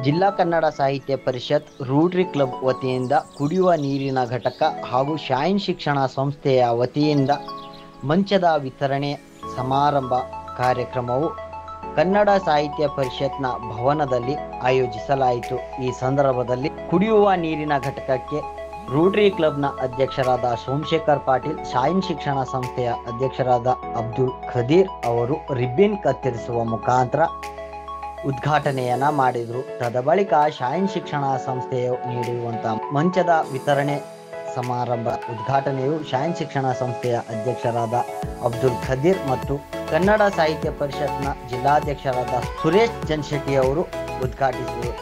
ಜಿಲ್ಲಾ Kannada Sahitya Parishat Rotary club ವತಿಯಿಂದ ಕುಡಿಯುವ ನೀರಿನ ಘಟಕ ಹಾಗೂ ಶಾಯಿನ್ ಶಿಕ್ಷಣ ಸಂಸ್ಥೆಯ ವತಿಯಿಂದ ಮಂಚದ ವಿತರಣೆ ಸಮಾರಂಭ ಕಾರ್ಯಕ್ರಮವು ಕನ್ನಡ ಸಾಹಿತ್ಯ ಪರಿಷತ್ನ ಭವನದಲ್ಲಿ ಆಯೋಜಿಸಲಾಯಿತು. ಈ ಸಂದರ್ಭದಲ್ಲಿ ಕುಡಿಯುವ ನೀರಿನ ಘಟಕಕ್ಕೆ ರೋಟರಿ ಕ್ಲಬ್ನ ಅಧ್ಯಕ್ಷರಾದ ಸೋಮಶೇಖರ್ ಪಾಟೀಲ್, ಶಾಯಿನ್ ಶಿಕ್ಷಣ ಸಂಸ್ಥೆಯ ಅಧ್ಯಕ್ಷರಾದ ಅಬ್ದುಲ್ ಖದೀರ್ ಅವರು ರಿಬ್ಬನ್ ಕತ್ತರಿಸುವ ಮುಖಾಂತರ ಉದ್ಘಾಟನೆಯನ್ನ ಮಾಡಿದರು. ತದಬಳಿಕ ಶಾಯಿನ್ ಶಿಕ್ಷಣ ಸಂಸ್ಥೆಯು ನೀಡಿರುವಂತಹ ಮಂಚದ ವಿತರಣೆ ಸಮಾರಂಭ ಉದ್ಘಾಟನೆಯು ಶಾಯಿನ್ ಶಿಕ್ಷಣ ಸಂಸ್ಥೆಯ ಅಧ್ಯಕ್ಷರಾದ ಅಬ್ದುಲ್ ಖದೀರ್ ಮತ್ತು ಕನ್ನಡ ಸಾಹಿತ್ಯ ಪರಿಷತ್ನ ಜಿಲ್ಲಾಧ್ಯಕ್ಷರಾದ ಸುರೇಶ್ ಜನ್ಶೆಟ್ಟಿ ಅವರು ಉದ್ಘಾಟಿಸಿದರು.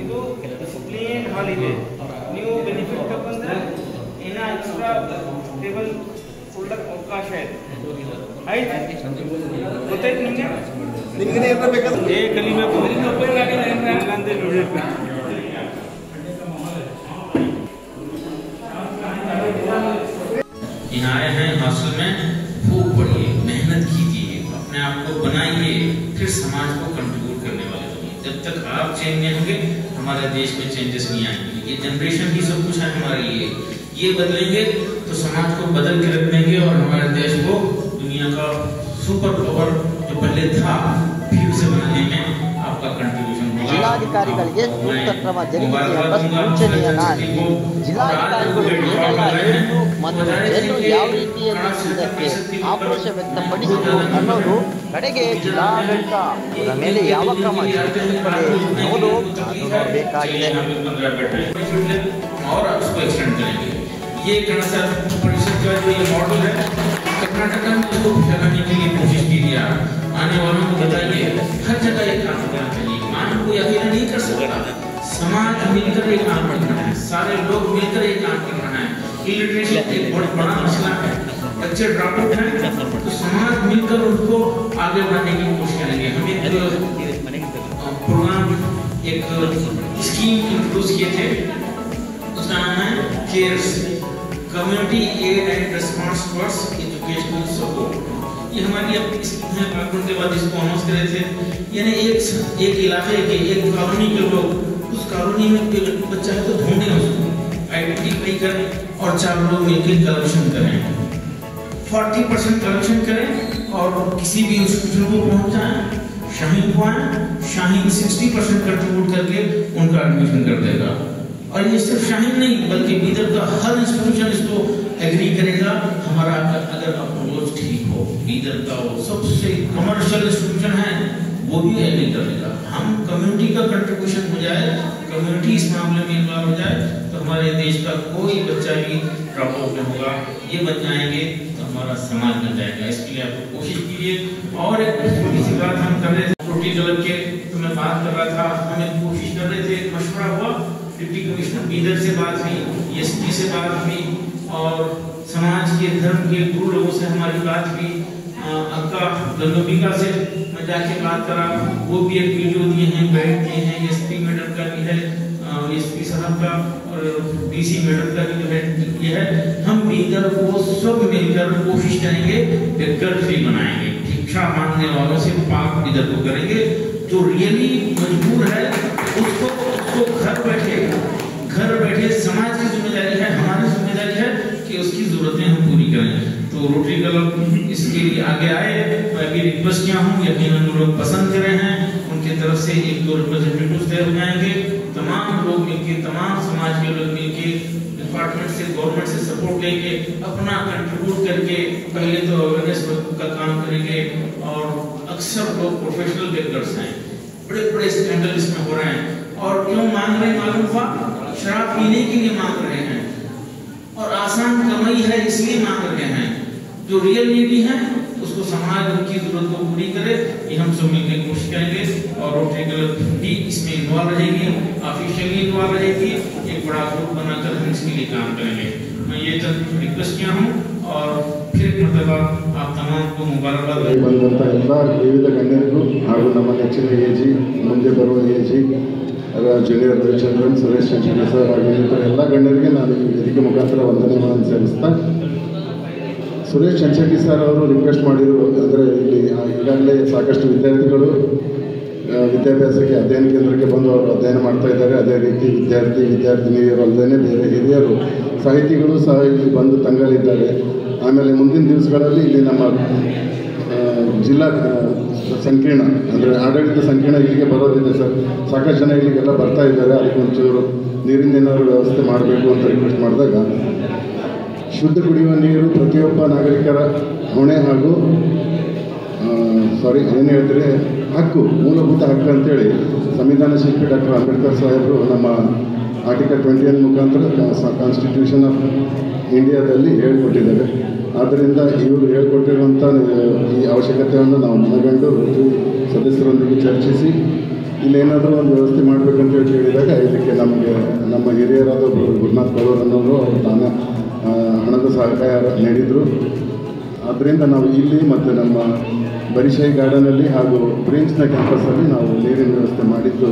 ಇದು ಪ್ಲೇನ್ ಹಾಲ್ ಇದೆ. ನೀವು ಬೆನಿಫಿಟ್ ತಗೊಂಡ್ರೆ ಇನ್ನ ಎಕ್ಸ್ಟ್ರಾ ಟೇಬಲ್ ಕೊಡಕ್ಕೆ ಅವಕಾಶ ಇದೆ. ಗೊತ್ತಾಯ್ತು ನಿಮಗೆ? ಕಲಿಬೇಕು. यहाँ आए हैं हॉस्टल में, खूब पढ़िए, मेहनत कीजिए, अपने आप को बनाइए, फिर समाज को कंट्रीब्यूट करने वाले बनिए। जब तक आप चेंज नहीं होंगे हमारे देश में चेंजेस नहीं आएंगे। ये जनरेशन ही सब कुछ है हमारे लिए। ये बदलेंगे तो समाज को बदल के रख देंगे और हमारे देश को दुनिया का सुपर पावर जो पहले था फिर से बनाने में आपका कंट्रीब्यूशन होगा। ಜಿಲ್ಲಾಧಿಕಾರಿಗಳಿಗೆ ಸೂಕ್ತ ಕ್ರಮ ಜರುಗಿಸಿ ಎಂಬ ಸೂಚನೆಯ ನಾಡಿ ಜಿಲ್ಲಾಧಿಕಾರಿಗಳು ಏನೆಲ್ಲ ಹೇಳಿದ್ರು ಮತ್ತು ಜನರು ಯಾವ ರೀತಿಯಲ್ಲಿ ಇದಕ್ಕೆ ಆಕ್ರೋಶ ವ್ಯಕ್ತಪಡಿಸಿದರು ಅನ್ನೋದು ಕಡೆಗೆ ಜಿಲ್ಲಾಡಳಿತ ಅವರ ಮೇಲೆ ಯಾವ ಕ್ರಮ ಜರುಗಿಸುತ್ತದೆ ಅನ್ನೋದು ಕಾದು ನೋಡಬೇಕಾಗಿದೆ. ये कन्नड़ परिषद का जो ये मॉडल है कर्नाटक में उसको फैलाने के लिए कोशिश की गया। आने वालों को बताइए हर जगह ये काम करना चाहिए। मान कोई अकेला नहीं कर सकता, समाज मिलकर ये काम करना है, सारे लोग मिलकर ये काम करना है। इलिटरेसी एक बहुत बड़ा मसला है, बच्चे ड्रॉप आउट हैं, तो समाज मिलकर उनको आगे बढ़ाने की कोशिश करेंगे। हम एक प्रोग्राम एक स्कीम इंट्रोड्यूस किए थे, उसका नाम है CARES, community aid and response towards educational support. ये हमारी अब इसमें बैकग्राउंड के बाद इसको अनाउंस करे थे। यानी एक इलाके के एक कॉलोनी के लोग उस कॉलोनी में बच्चा है तो ढूंढें उसको, आइडेंटिफाई करें और 4 लोग मिलकर कलेक्शन करें, 40% कलेक्शन करें और किसी भी इंस्टीट्यूशन को पहुंचाएं, शाहीन को आए, शाहीन 60% कंट्रीब्यूट करके उनका एडमिशन कर देगा। और ये सिर्फ शाहीन नहीं बल्कि बीदर का हर इंस्टीट्यूशन इसको एग्री करेगा। हमारा अगर अप्रोच ठीक हो, बीदर का वो सबसे कमर्शियल इंस्टीट्यूशन है वो भी एग्री करेगा। हम कम्युनिटी का कंट्रीब्यूशन हो जाए, कम्युनिटी इस मामले में इन्वॉल्व हो जाए तो हमारे देश का कोई बच्चा भी ड्रॉप आउट नहीं होगा। ये बन जाएंगे तो हमारा समाज बन जाएगा। इसके लिए आप कोशिश कीजिए। और एक छोटी सी बात हम कर रहे थे रोटरी क्लब के, तो मैं बात कर रहा था, हमें कोशिश कर रहे थे, मशवरा हुआ, डिप्टी कमिश्नर बीदर से बात हुई, एसपी से बात हुई और समाज के धर्म के गुरु लोगों से हमारी बात हुई। अक्का गंगोबिका से मैं जाके बात करा, वो भी एक वीडियो दिए हैं, बैठ दिए हैं, एसपी मैडम का भी है, एसपी साहब का और डीसी मैडम का भी जो है ये है। हम बीदर को सब मिलकर कोशिश करेंगे बेकर फ्री बनाएंगे, शिक्षा मांगने वालों से पाक बीदर को करेंगे। जो रियली मजबूर है उसको घर बैठे समाज की जिम्मेदारी है, हमारी जिम्मेदारी है कि उसकी जरूरतें हम पूरी करें। तो रोटरी क्लब इसके लिए आगे आए। मैं भी रिक्वेस्ट किया हूँ, यकीनन लोग पसंद कर रहे हैं, उनके तरफ से 1-2 रिप्रेजेंटेटिव तय हो जाएंगे। तमाम लोग मिलकर, तमाम समाज के लोग मिलकर, डिपार्टमेंट से, गवर्नमेंट से सपोर्ट लेके अपना कंट्रीब्यूट करके पहले तो अवेयरनेस का काम करेंगे। और अक्सर लोग प्रोफेशनल बेकर्स हैं, बड़े स्कैंडल इसमें हो रहे हैं। और क्यों मांग रहे हैं मालूम हुआ? शराब पीने के लिए मांग रहे हैं और आसान कमाई है इसलिए मांग रहे हैं। जो रियल नीडी है उसको समाज उनकी जरूरत को पूरी करे, ये हम सब मिलकर कोशिश करेंगे। और पॉलिटिकल भी इसमें इन्वॉल्व रहेगी, ऑफिशियली इन्वॉल्व रहेगी, एक बड़ा ग्रुप बनाकर हम इसके लिए काम करेंगे। मैं ये चंद रिक्वेस्ट किया हूँ और फिर मतलब आप तमाम को मुबारकबाद। ಬಂದಂಥ ಎಲ್ಲ ವಿವಿಧ ಗಣ್ಯರಿಗೂ ಹಾಗೂ ನಮ್ಮ ನೆಚ್ಚಿನ ಎಜಿ ಮುಂದೆ ಬರುವ ಎಜಿ ಜೂನಿಯರ್ ರವಿಚಂದ್ರನ್, ಸುರೇಶ್ ಚಂಚಗಿ ಸರ್ ಹಾಗೂ ಇನ್ನಿತರ ಎಲ್ಲ ಗಣ್ಯರಿಗೆ ನಾನು ಈ ವೇದಿಕೆ ಮುಖಾಂತರ ವಂದನೆಗಳನ್ನು ಸಲ್ಲಿಸ್ತಾ, ಸುರೇಶ್ ಚಂಚಗಿ ಸರ್ ಅವರು ರಿಕ್ವೆಸ್ಟ್ ಮಾಡಿದರು ಅಂದರೆ ಇಲ್ಲಿ ಈಗಾಗಲೇ ಸಾಕಷ್ಟು ವಿದ್ಯಾರ್ಥಿಗಳು ವಿದ್ಯಾಭ್ಯಾಸಕ್ಕೆ ಅಧ್ಯಯನ ಕೇಂದ್ರಕ್ಕೆ ಬಂದು ಅವರು ಅಧ್ಯಯನ ಮಾಡ್ತಾ ಇದ್ದಾರೆ. ಅದೇ ರೀತಿ ವಿದ್ಯಾರ್ಥಿನಿಯರು ಅಲ್ಲದೇ ಬೇರೆ ಹಿರಿಯರು ಸಾಹಿತಿಗಳು ಸಹ ಇಲ್ಲಿ ಬಂದು ತಂಗಲಿದ್ದಾರೆ. ಆಮೇಲೆ ಮುಂದಿನ ದಿವಸಗಳಲ್ಲಿ ಇಲ್ಲಿ ನಮ್ಮ ಜಿಲ್ಲಾ ಸಂಕೀರ್ಣ ಅಂದರೆ ಆಡಳಿತ ಸಂಕೀರ್ಣ ಇಲ್ಲಿಗೆ ಬರೋದಿದೆ ಸರ್. ಸಾಕಷ್ಟು ಜನ ಇಲ್ಲಿಗೆಲ್ಲ ಬರ್ತಾ ಇದ್ದಾರೆ. ಅದಕ್ಕೆ ಒಂಚೂರು ನೀರಿನ ಏನಾದರೂ ವ್ಯವಸ್ಥೆ ಮಾಡಬೇಕು ಅಂತ ರಿಕ್ವೆಸ್ಟ್ ಮಾಡಿದಾಗ, ಶುದ್ಧ ಕುಡಿಯುವ ನೀರು ಪ್ರತಿಯೊಬ್ಬ ನಾಗರಿಕರ ಹೊಣೆ ಹಾಗೂ ಏನು ಹೇಳಿದ್ರೆ ಹಕ್ಕು, ಮೂಲಭೂತ ಹಕ್ಕು ಅಂತೇಳಿ ಸಂವಿಧಾನ ಶಿಲ್ಪಿ ಡಾಕ್ಟರ್ ಅಂಬೇಡ್ಕರ್ ಸಾಹೇಬರು ನಮ್ಮ ಆರ್ಟಿಕಲ್ 20 ಮುಖಾಂತರ ಕಾನ್ಸ್ಟಿಟ್ಯೂಷನ್ ಆಫ್ ಇಂಡಿಯಾದಲ್ಲಿ ಹೇಳ್ಕೊಟ್ಟಿದ್ದಾರೆ. ಆದ್ದರಿಂದ ಇವರು ಹೇಳ್ಕೊಟ್ಟಿರುವಂಥ ಈ ಅವಶ್ಯಕತೆಯನ್ನು ನಾವು ಮನಗಂಡು ಸದಸ್ಯರೊಂದಿಗೆ ಚರ್ಚಿಸಿ ಇಲ್ಲೇನಾದರೂ ಒಂದು ವ್ಯವಸ್ಥೆ ಮಾಡಬೇಕಂತ ಹೇಳಿದಾಗ ಇದಕ್ಕೆ ನಮ್ಮ ಹಿರಿಯರಾದ ಗುರುನಾಥ್ ಬಡವರನ್ನವರು ಅವರು ತಾನೇ ಹಣದ ಸಹಕಾರ ನೀಡಿದರು. ಆದ್ದರಿಂದ ನಾವು ಇಲ್ಲಿ ಮತ್ತು ನಮ್ಮ ಬರಿಶಾಹಿ ಗಾರ್ಡನಲ್ಲಿ ಹಾಗೂ ಪ್ರಿನ್ಸ್ನ ಕ್ಯಾಂಪಸ್ಸಲ್ಲಿ ನಾವು ನೀರಿನ ವ್ಯವಸ್ಥೆ ಮಾಡಿದ್ದು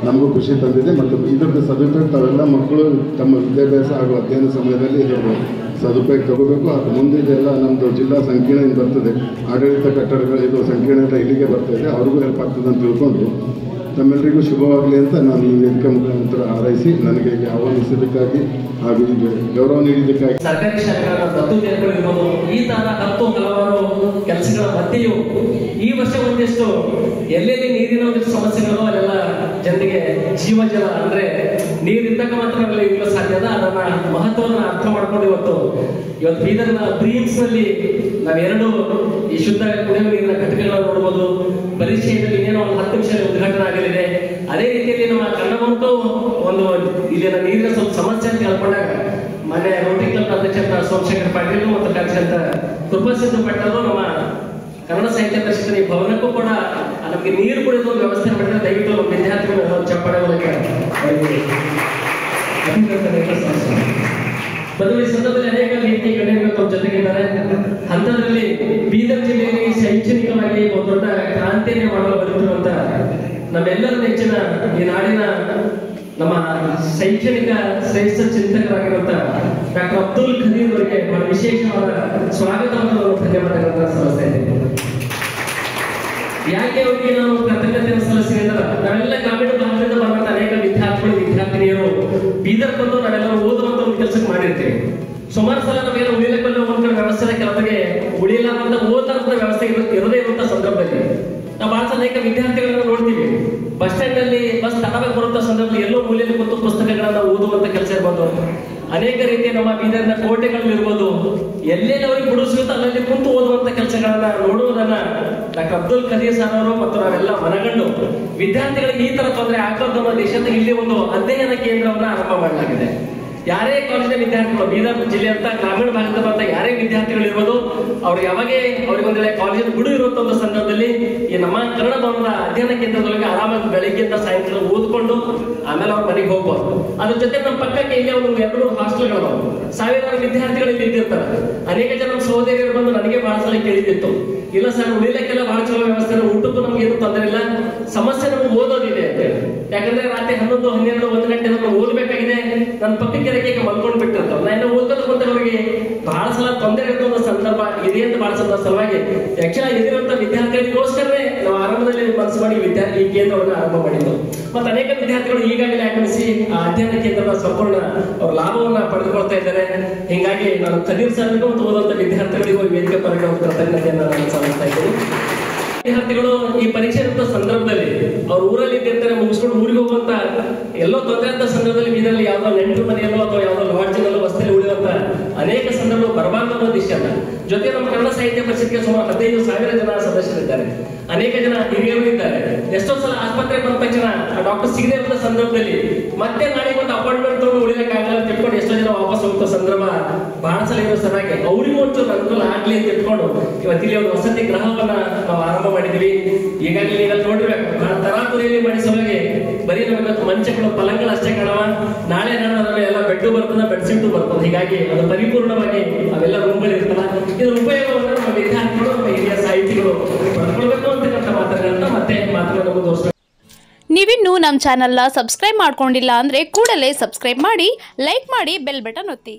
ನಮಗೂ ಖುಷಿ ತಂದಿದೆ. ಮತ್ತು ಇದರದ್ದು ಸದುಪಯೋಗ ತಾವೆಲ್ಲ ಮಕ್ಕಳು ತಮ್ಮ ವಿದ್ಯಾಭ್ಯಾಸ ಹಾಗೂ ಅಧ್ಯಯನ ಸಮಯದಲ್ಲಿ ಇದರ ಸದುಪಯೋಗ ತಗೋಬೇಕು. ಅದು ಮುಂದೆ ಇದೆಲ್ಲ ನಮ್ಮದು ಜಿಲ್ಲಾ ಸಂಕೀರ್ಣ ಬರ್ತದೆ, ಆಡಳಿತ ಕಟ್ಟಡಗಳು ಇದು ಸಂಕೀರ್ಣ ಎಲ್ಲ ಇಲ್ಲಿಗೆ ಬರ್ತಾಯಿದೆ, ಅವ್ರಿಗೂ ಹೆಲ್ಪ್ ಆಗ್ತದೆ ಅಂತ ತಿಳ್ಕೊಂಡು ತಮ್ಮೆಲ್ಲರಿಗೂ ಶುಭವಾಗಲಿ ಅಂತ ನಾನು ಈ ವೇದಿಕೆ ಮುಖಾಂತರ ಹಾರೈಸಿ ನನಗೆ ಇಲ್ಲಿ ಆಹ್ವಾನಿಸಿದ್ದಕ್ಕಾಗಿ ಹಾಗೂ ಈಗ ಗೌರವ ನೀಡಿದ್ದಕ್ಕಾಗಿ ಸರ್ಕಾರಿ ಶಾಲೆಗಳ ದತ್ತು ತೆರವುಗಳಿರ್ಬೋದು, ಈ ತರ ಹಲವಾರು ಕೆಲಸಗಳ ಮಧ್ಯೆಯೂ ಈ ವರ್ಷ ಒಂದಿಷ್ಟು ಎಲ್ಲೆಲ್ಲಿ ನೀರಿನ ಒಂದಿಷ್ಟು ಸಮಸ್ಯೆಗಳು ಅಲ್ಲೆಲ್ಲ ಜನರಿಗೆ ಜೀವಜಲ ಅಂದ್ರೆ ನೀರಿದ್ದಾಗ ಮಾತ್ರ ಅವೆಲ್ಲ ಇರಲು ಸಾಧ್ಯ ಅದ. ಅದನ್ನ ಮಹತ್ವವನ್ನು ಅರ್ಥ ಮಾಡ್ಕೊಂಡು ಇವತ್ತು ಬೀದರ್ನ ಬ್ರೀಮ್ಸ್ ನಲ್ಲಿ ನಾವೆರಡು ಈ ಶುದ್ಧ ಕುಡಿಯುವ ನೀರಿನ ಘಟಕಗಳನ್ನು ನೋಡಬಹುದು. ಪರಿಚಯದಲ್ಲಿ ಇನ್ನೇನೋ ಒಂದು 10 ನಿಮಿಷ ಉದ್ಘಾಟನೆ ಆಗಲಿದೆ. ಅದೇ ರೀತಿಯಲ್ಲಿ ನಮ್ಮ ಕನ್ನಡಂತೂ ಒಂದು ಇಲ್ಲಿನ ನೀರಿನ ಸ್ವಲ್ಪ ಸಮಸ್ಯೆ ಅಂತ ಹೇಳ್ಕೊಂಡಾಗ ಮನೆ ರೋಟರಿ ಕ್ಲಬ್ ಅಧ್ಯಕ್ಷ ಸೋಮಶೇಖರ್ ಪಾಟೀಲ್ ಮತ್ತು ಕಾರ್ಯದರ್ಶಿ ಕೃಪಾಸಿದ್ದು ಪಟ್ಟರು ನಮ್ಮ ಕನ್ನಡ ಸಾಹಿತ್ಯ ಪರಿಷತ್ತಿನ ಈ ಭವನಕ್ಕೂ ಕೂಡ ನಮಗೆ ನೀರು ಕುಡಿದು ಒಂದು ವ್ಯವಸ್ಥೆ ಮಾಡಿದ್ರೆ ದಯವಿಟ್ಟು ನಮ್ಮ ವಿದ್ಯಾರ್ಥಿಗಳು ಚಪ್ಪಾಳೆ ಮೂಲಕ ಬದಲು ಸಂದರ್ಭದಲ್ಲಿ ಅನೇಕ ರೀತಿಯ ಗಣ್ಯರು ತಮ್ಮ ಜೊತೆಗಿದ್ದಾರೆ. ಅಂಥದ್ರಲ್ಲಿ ಬೀದರ್ ಜಿಲ್ಲೆಯಲ್ಲಿ ಶೈಕ್ಷಣಿಕವಾಗಿ ಒಂದು ದೊಡ್ಡ ಕ್ರಾಂತಿಯನ್ನೇ ಮಾಡಲು ಬರುತ್ತಿರುವಂತ ನಮ್ಮೆಲ್ಲರ ನೆಚ್ಚಿನ ಈ ನಾಡಿನ ನಮ್ಮ ಶೈಕ್ಷಣಿಕ ಶ್ರೇಷ್ಠ ಚಿಂತಕರಾಗಿರುವಂತ ಡಾಕ್ಟರ್ ಅಬ್ದುಲ್ ಖದೀರ್ ಅವರಿಗೆ ಬಹಳ ವಿಶೇಷವಾದ ಸ್ವಾಗತವನ್ನು ಧನ್ಯವಾದಗಳನ್ನು ಸಲ್ಲಿಸ್ತಾ ಇದ್ದೇನೆ. ಯಾಕೆ ಅವರಿಗೆ ನಾವು ಕೃತಜ್ಞತೆಯನ್ನು ಸಲ್ಲಿಸಿದ್ರೆ ನಾವೆಲ್ಲ ಗ್ರಾಮೀಣ ಭಾಗದಿಂದ ಬರುವಂತ ಅನೇಕ ವಿದ್ಯಾರ್ಥಿಗಳು ವಿದ್ಯಾರ್ಥಿನಿಯರು ಬೀದರ್ ಬಂದು ನಾವೆಲ್ಲರೂ ಓದುವಂತ ಒಂದು ಕೆಲಸಕ್ಕೆ ಮಾಡಿರ್ತೀವಿ. ಸುಮಾರು ಸಲ ನಾವೆಲ್ಲ ಉಳಿಲಕ್ಕಲ್ಲ ಒಂದು ವ್ಯವಸ್ಥೆ ಕೆಲವರಿಗೆ ಉಳಿಲಾರಂತ ಓದಾರಂತ ವ್ಯವಸ್ಥೆ ಇರದೇ ಇರುವಂತ ಸಂದರ್ಭದಲ್ಲಿ ನಾವು ಬಹಳ ಅನೇಕ ವಿದ್ಯಾರ್ಥಿಗಳನ್ನ ನೋಡ್ತೀವಿ. ಬಸ್ ಸ್ಟ್ಯಾಂಡ್ ನಲ್ಲಿ ಬಸ್ ತಡವಾಗಿ ಬರುವಂತ ಸಂದರ್ಭದಲ್ಲಿ ಎಲ್ಲೋ ಮೂಲೆಯಲ್ಲಿ ಕುಂತು ಪುಸ್ತಕಗಳನ್ನ ಓದುವಂತ ಕೆಲಸ ಇರ್ಬೋದು. ಅನೇಕ ರೀತಿಯ ನಮ್ಮ ಬೀದರ್ನ ಕೋಟೆಗಳು ಇರ್ಬೋದು, ಎಲ್ಲೆಲ್ಲಿ ಅವರಿಗೆ ಬಿಡು ಸಿಗುತ್ತೋ ಅಲ್ಲಲ್ಲಿ ಕುಂತು ಓದುವಂತ ಕೆಲಸಗಳನ್ನ ನೋಡುವುದನ್ನ ಡಾಕ್ಟರ್ ಅಬ್ದುಲ್ ಖದೀರ್ ಸರ್ ಅವರು ಮತ್ತು ನಾವೆಲ್ಲ ಮನಗಂಡು ವಿದ್ಯಾರ್ಥಿಗಳಿಗೆ ಈ ತರ ತೊಂದರೆ ಆಗಬಾರ್ದು ಅನ್ನೋ ದೇಶದ ಇಲ್ಲಿ ಒಂದು ಅಧ್ಯಯನ ಕೇಂದ್ರವನ್ನ ಆರಂಭ ಮಾಡಲಾಗಿದೆ. ಯಾರೇ ಕಾಲೇಜಿನ ವಿದ್ಯಾರ್ಥಿಗಳು ಬೀದರ್ ಜಿಲ್ಲೆ ಅಂತ ಗ್ರಾಮೀಣ ಭಾಗದ ಬಂದ ಯಾರೇ ವಿದ್ಯಾರ್ಥಿಗಳು ಇರ್ಬೋದು, ಅವ್ರು ಯಾವಾಗೇ ಅವ್ರಿಗೆ ಒಂದ್ ವೇಳೆ ಕಾಲೇಜಿನ ಬಿಡು ಇರುವಂತ ಒಂದು ಸಂದರ್ಭದಲ್ಲಿ ಈ ನಮ್ಮ ಕನ್ನಡ ಭವನದ ಅಧ್ಯಯನ ಕೇಂದ್ರದೊಳಗೆ ಆರಾಮಾಗಿ ಬೆಳಗ್ಗೆಯಿಂದ ಸಾಯಂಕಾಲ ಓದ್ಕೊಂಡು ಆಮೇಲೆ ಅವ್ರ ಮನೆಗೆ ಹೋಗ್ಬೋದು. ಅದ್ರ ಜೊತೆ ನಮ್ಮ ಪಕ್ಕಕ್ಕೆ ಇಲ್ಲಿ ಒಂದು 2 ಹಾಸ್ಟೆಲ್ಗಳು ಸಾವಿರಾರು ವಿದ್ಯಾರ್ಥಿಗಳು ಇಲ್ಲಿ ಇದ್ದಿರ್ತಾರೆ. ಅನೇಕ ಜನ ಸಹೋದರಿಯರು ಬಂದು ನನಗೆ ಬಹಳ ಸಲ ಕೇಳಿದ್ದಿತ್ತು, ಇಲ್ಲ ಸರ್ ಉಳಿಲಿಕ್ಕೆಲ್ಲ ಬಹಳ ಚಲೋ ವ್ಯವಸ್ಥೆ, ಊಟಕ್ಕೂ ನಮ್ಗೆ ಏನು ತೊಂದರೆ ಇಲ್ಲ, ಸಮಸ್ಯೆ ನಮ್ಗೆ ಓದೋದಿದೆ ಅಂತ ಹೇಳಿ. ಯಾಕಂದ್ರೆ ರಾತ್ರಿ 11, 12, 1 ಗಂಟೆ ಓದ್ಬೇಕಾಗಿದೆ, ನನ್ನ ಪಕ್ಕಕ್ಕೆ ರೆಕ್ಕೆ ಮಲ್ಕೊಂಡು ಬಿಟ್ಟಿರ್ತಾವ. ನಾನು ಓದ್ಕೊಂಡು ಬಂದವರಿಗೆ ಬಹಳ ಸಲ ತೊಂದರೆ ಇರುವಂತ ಸಂದರ್ಭ ಇದೆ ಅಂತ ಬಹಳ ಸಲುವಾಗಿ ಆಕ್ಚುಲಿ ಇದಿರುವಂತ ವಿದ್ಯಾರ್ಥಿಗಳಿಗೋಸ್ಕರವೇ ನಾವು ಆರಂಭದಲ್ಲಿ ಮನಸ್ಸು ಮಾಡಿ ಈ ಕೇಂದ್ರವನ್ನು ಆರಂಭ ಮಾಡಿದ್ದು. ಮತ್ತೆ ಅನೇಕ ವಿದ್ಯಾರ್ಥಿಗಳು ಈಗಾಗಲೇ ಆಗಮಿಸಿ ಆ ಅಧ್ಯಯನ ಕೇಂದ್ರದ ಸಂಪೂರ್ಣ ಅವ್ರ ಲಾಭವನ್ನ ಪಡೆದುಕೊಳ್ತಾ ಇದ್ದಾರೆ. ಹೀಗಾಗಿ ನಾನು ಖದೀರ್ ಸರ್ಗೂ ಮತ್ತು ಓದುವಂತ ವಿದ್ಯಾರ್ಥಿಗಳಿಗೂ ವೇದಿಕೆ ಪರವಾಗಿ ಒಂದು ಕೃತಜ್ಞತೆಯನ್ನು ನಾನು ಸಲ್ಲಿಸ್ತಾ ಇದ್ದೀನಿ. ವಿದ್ಯಾರ್ಥಿಗಳು ಈ ಪರೀಕ್ಷೆ ಇರುವಂತ ಸಂದರ್ಭದಲ್ಲಿ ಅವ್ರ ಊರಲ್ಲಿ ಇದ್ದಿರ್ತಾರೆ, ಮುಗಿಸ್ಕೊಂಡು ಊರಿಗೆ ಹೋಗುವಂತ ಎಲ್ಲೋ ತೊಂದರೆ ಅಂತ ಸಂದರ್ಭದಲ್ಲಿ ಬೀದಲ್ಲಿ ಯಾವ್ದೋ ನೆಂಟರು ಮನೆಯಲ್ಲೋ ಅಥವಾ ಯಾವ್ದೋ ಲಾಡ್ಜಿನಲ್ಲೋ ಬಸ್ಸಲ್ಲಿ ಉಳಿಯುವಂತ ಅನೇಕ ಸಂದರ್ಭಗಳು ಬರಬಾರ್ದು ಅನ್ನೋ ದಿಶೆ ಅಲ್ಲ. ಜೊತೆ ನಮ್ಮ ಕನ್ನಡ ಸಾಹಿತ್ಯ ಪರಿಷತ್ಗೆ ಸುಮಾರು 15,000 ಜನ ಸದಸ್ಯರಿದ್ದಾರೆ, ಅನೇಕ ಜನ ಹಿರಿಯರು ಇದ್ದಾರೆ. ಎಷ್ಟೋ ಸಲ ಆಸ್ಪತ್ರೆಗೆ ಬಂದ ತಕ್ಷಣ ಡಾಕ್ಟರ್ ಸಿಗದೇ ಇರುವಂತ ಸಂದರ್ಭದಲ್ಲಿ ಮತ್ತೆ ನಾಳೆಗೆ ಒಂದು ಅಪಾಯಿಂಟ್ಮೆಂಟ್ ತಗೊಂಡು ಉಳಿಲಿಕ್ಕಾಗಲ್ಲ ಅಂತ ತಿಳ್ಕೊಂಡು ಎಷ್ಟೋ ಜನ ವಾಪಸ್ ಹೋಗುವ ಸಂದರ್ಭ ಬಹಳ ಸಲ ಇರೋ ಸಲುವಾಗಿ ಅವರಿಗೂ ಒಂಚೂರು ಅನುಕೂಲ ಆಗ್ಲಿ ಅಂತ ಇಟ್ಕೊಂಡು ಇವತ್ತಿಲ್ಲಿ ಒಂದು ವಸತಿ ಗೃಹವನ್ನ ನಾವು ಆರಂಭ ಮಾಡಿದ್ವಿ. ಈಗಾಗಲೇ ನೀವು ನೋಡಿರ್ಬೇಕು, ಬಹಳ ತರಾತುರಿ ಮನೆಯಲ್ಲಿ ಮಾಡಿಸುವಾಗೆ ಬರೀ ನಮಗೆ ಮಂಚಗಳು ಪಲಂಗಳು ಅಷ್ಟೇ ಕಾಣವ, ನಾಳೆ ನಾಳೆ ಎಲ್ಲ ಬೆಡ್ ಬರ್ತದೆ, ಬೆಡ್ಶೀಟು ಬರ್ತದೆ. ಹೀಗಾಗಿ ಅದು ಪರಿಪೂರ್ಣವಾಗಿ ಅವೆಲ್ಲ ರೂಮ್ಗಳು ಇರ್ತಲ್ಲ. ಇದರ ಉಪಯೋಗವನ್ನು ನಮ್ಮ ವಿದ್ಯಾರ್ಥಿಗಳು, ನಮ್ಮ ಹಿರಿಯ ಸಾಹಿತಿಗಳು ಪಡ್ಕೊಳ್ಬೇಕು ಅಂತಕ್ಕಂಥ ಮಾತುಗಳನ್ನ ಮತ್ತೆ ಮಾತುಗಳನ್ನು ಮುಂದುವರಿಸಬೇಕು. ನೀವಿನ್ನೂ ನಮ್ಮ ಚಾನಲ್ನ ಸಬ್ಸ್ಕ್ರೈಬ್ ಮಾಡ್ಕೊಂಡಿಲ್ಲ ಅಂದರೆ ಕೂಡಲೇ ಸಬ್ಸ್ಕ್ರೈಬ್ ಮಾಡಿ, ಲೈಕ್ ಮಾಡಿ, ಬೆಲ್ ಬಟನ್ ಒತ್ತಿ.